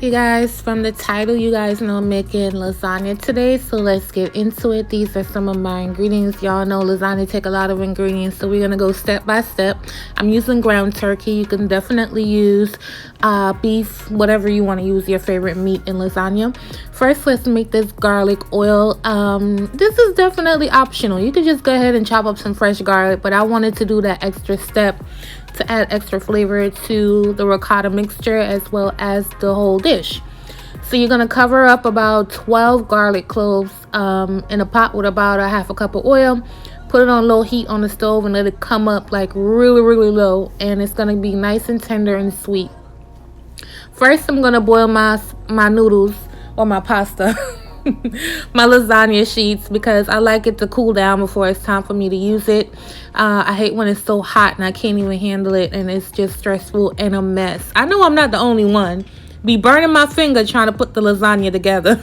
Alright, you guys, from the title, you guys know I'm making lasagna today, so let's get into it. These are some of my ingredients. Y'all know lasagna take a lot of ingredients, so we're going to go step by step. I'm using ground turkey. You can definitely use beef, whatever you want to use, your favorite meat in lasagna. First, let's make this garlic oil. This is definitely optional. You could just go ahead and chop up some fresh garlic, but I wanted to do that extra step to add extra flavor to the ricotta mixture as well as the whole dish. So you're going to cover up about 12 garlic cloves in a pot with about a half a cup of oil. Put it on low heat on the stove and let it come up like really low, and it's going to be nice and tender and sweet. First, I'm going to boil my noodles or my pasta. My lasagna sheets, because I like it to cool down before it's time for me to use it. I hate when it's so hot and I can't even handle it, and it's just stressful and a mess. I know I'm not the only one. Be burning my finger trying to put the lasagna together.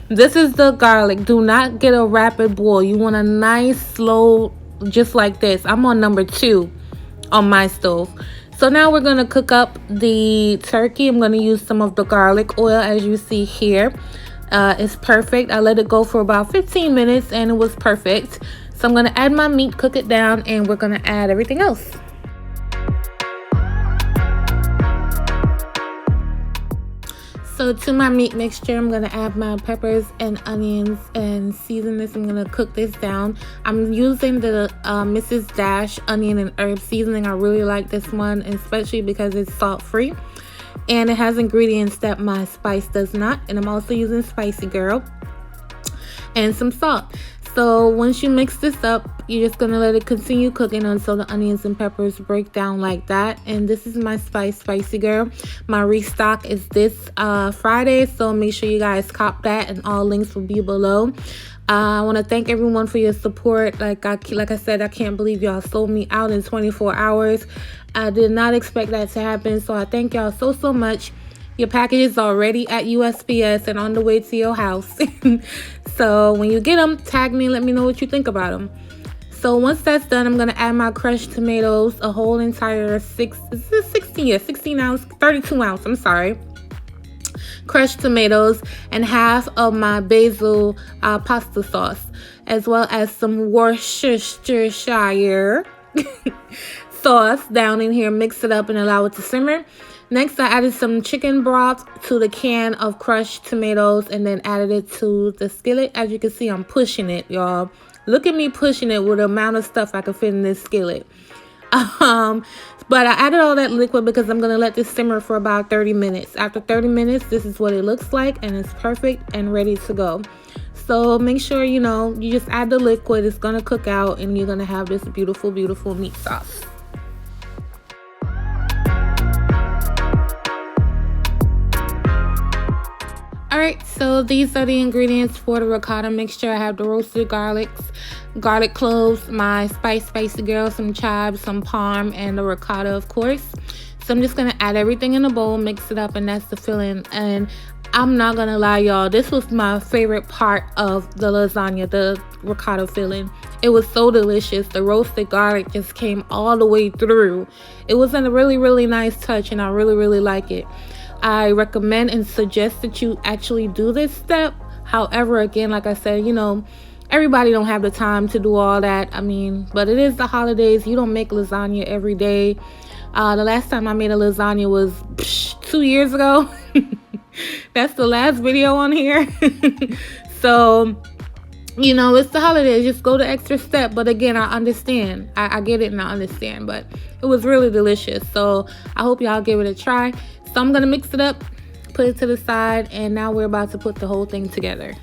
This is the garlic. Do not get a rapid boil. You want a nice slow, just like this. I'm on number 2 on my stove. So now we're going to cook up the turkey. I'm going to use some of the garlic oil, as you see here. It's perfect. I let it go for about 15 minutes and it was perfect. So I'm going to add my meat, cook it down, and we're going to add everything else. So to my meat mixture, I'm going to add my peppers and onions and season this. I'm going to cook this down. I'm using the Mrs. Dash onion and herb seasoning. I really like this one, especially because it's salt free. And it has ingredients that my spice does not. And I'm also using Spicy Girl and some salt. So once you mix this up, you're just going to let it continue cooking until the onions and peppers break down like that. And this is my Spicy Girl. My restock is this Friday, so make sure you guys cop that, and all links will be below. I want to thank everyone for your support. Like I said, I can't believe y'all sold me out in 24 hours. I did not expect that to happen, so I thank y'all so much. Your package is already at USPS and on the way to your house. So when you get them, tag me and let me know what you think about them. So once that's done, I'm going to add my crushed tomatoes, a whole entire 16 ounce, 32 ounce, I'm sorry. Crushed tomatoes, and half of my basil pasta sauce, as well as some Worcestershire sauce down in here. Mix it up and allow it to simmer. Next, I added some chicken broth to the can of crushed tomatoes and then added it to the skillet. As you can see, I'm pushing it, y'all. Look at me pushing it with the amount of stuff I can fit in this skillet. But I added all that liquid because I'm going to let this simmer for about 30 minutes. After 30 minutes, this is what it looks like, and it's perfect and ready to go. So make sure, you just add the liquid. It's going to cook out, and you're going to have this beautiful meat sauce. Alright, so these are the ingredients for the ricotta mixture. I have the roasted garlic cloves, my Spicy Girl, some chives, some parm, and the ricotta, of course. So I'm just going to add everything in a bowl, mix it up, and that's the filling. And I'm not going to lie, y'all, this was my favorite part of the lasagna, the ricotta filling. It was so delicious. The roasted garlic just came all the way through. It was a really nice touch, and I really like it. I recommend and suggest that you actually do this step. However, again, like I said, everybody don't have the time to do all that. But it is the holidays. You don't make lasagna every day. The last time I made a lasagna was 2 years ago. That's the last video on here. So, it's the holidays. Just go the extra step. But again, I understand. I get it and I understand. But it was really delicious. So I hope y'all give it a try. So I'm going to mix it up, put it to the side, and now we're about to put the whole thing together.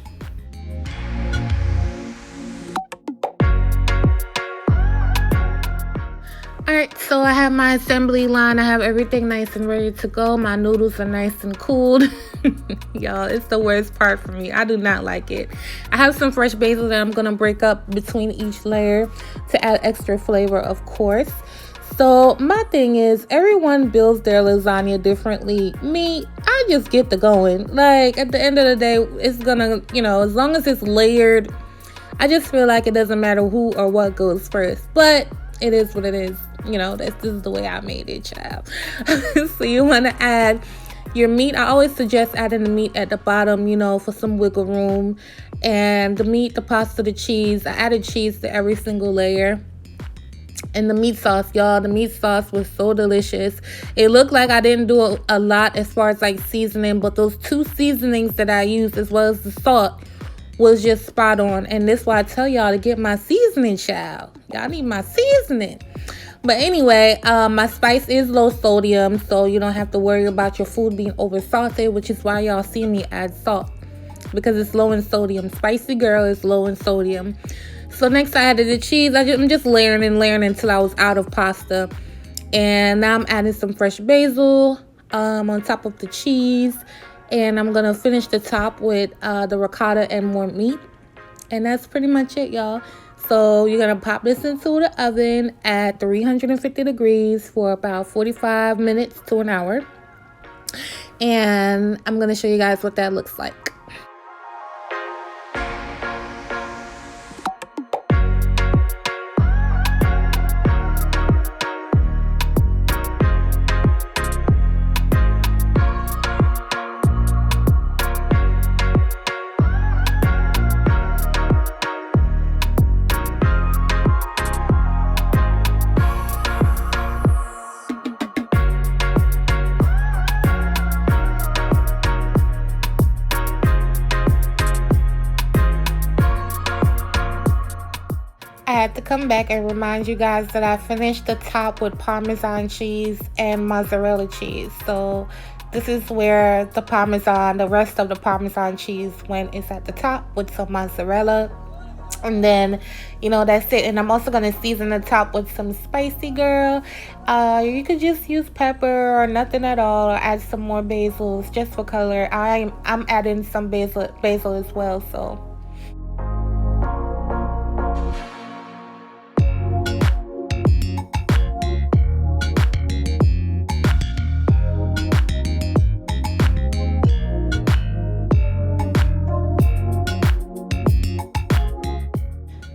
Alright, so I have my assembly line. I have everything nice and ready to go. My noodles are nice and cooled. Y'all, it's the worst part for me. I do not like it. I have some fresh basil that I'm going to break up between each layer to add extra flavor, of course. So my thing is, everyone builds their lasagna differently. Me, I just get to going. Like, at the end of the day, it's gonna, as long as it's layered, I just feel like it doesn't matter who or what goes first. But it is what it is. This is the way I made it, child. So you want to add Your meat, I always suggest adding the meat at the bottom, you know, for some wiggle room. And the meat, the pasta, the cheese, I added cheese to every single layer. And the meat sauce, y'all, the meat sauce was so delicious. It looked like I didn't do a lot as far as like seasoning, but those 2 seasonings that I used, as well as the salt, was just spot on. And this is why I tell y'all to get my seasoning, child. Y'all need my seasoning. But anyway, my spice is low sodium, so you don't have to worry about your food being over salted, which is why y'all see me add salt, because it's low in sodium. Spicy girl is low in sodium. So next I added the cheese. I'm just layering and layering until I was out of pasta. And now I'm adding some fresh basil on top of the cheese. And I'm going to finish the top with the ricotta and more meat. And that's pretty much it, y'all. So you're going to pop this into the oven at 350 degrees for about 45 minutes to an hour. And I'm going to show you guys what that looks like. I had to come back and remind you guys that I finished the top with Parmesan cheese and mozzarella cheese. So this is where the Parmesan, the rest of the Parmesan cheese went, is at the top with some mozzarella. And then, you know, that's it. And I'm also going to season the top with some spicy girl. You could just use pepper or nothing at all, or add some more basils just for color. I'm adding some basil as well, so.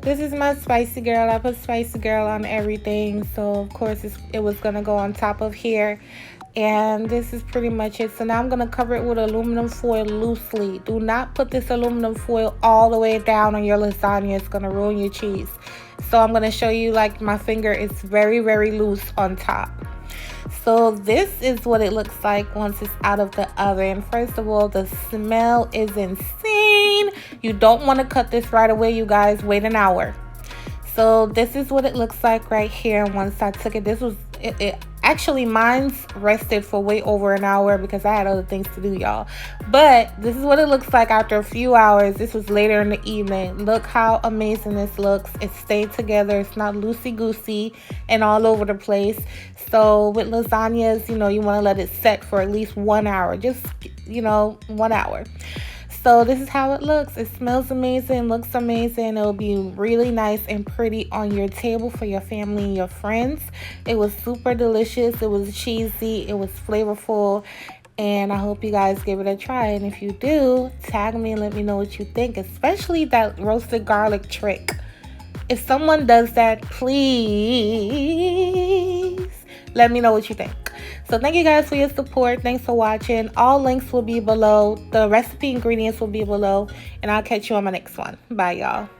This is my spicy girl. I put spicy girl on everything, so of course it was gonna go on top of here. And this is pretty much it. So now I'm gonna cover it with aluminum foil loosely. Do not put this aluminum foil all the way down on your lasagna. It's gonna ruin your cheese. So I'm gonna show you, like, my finger is very, very loose on top. So this is what it looks like once it's out of the oven. First of all, the smell is insane. You don't want to cut this right away, you guys. Wait an hour. So this is what it looks like right here. Once I took it, this was it actually, mine's rested for way over an hour because I had other things to do, y'all. But this is what it looks like after a few hours. This was later in the evening. Look how amazing this looks. It stayed together. It's not loosey-goosey and all over the place. So with lasagnas, you know, you want to let it set for at least 1 hour. Just, you know, 1 hour. So this is how it looks. It smells amazing, looks amazing. It'll be really nice and pretty on your table for your family and your friends. It was super delicious. It was cheesy. It was flavorful. And I hope you guys give it a try. And if you do, tag me and let me know what you think, especially that roasted garlic trick. If someone does that, please let me know what you think. So thank you guys for your support. Thanks for watching. All links will be below. The recipe ingredients will be below. And I'll catch you on my next one. Bye, y'all.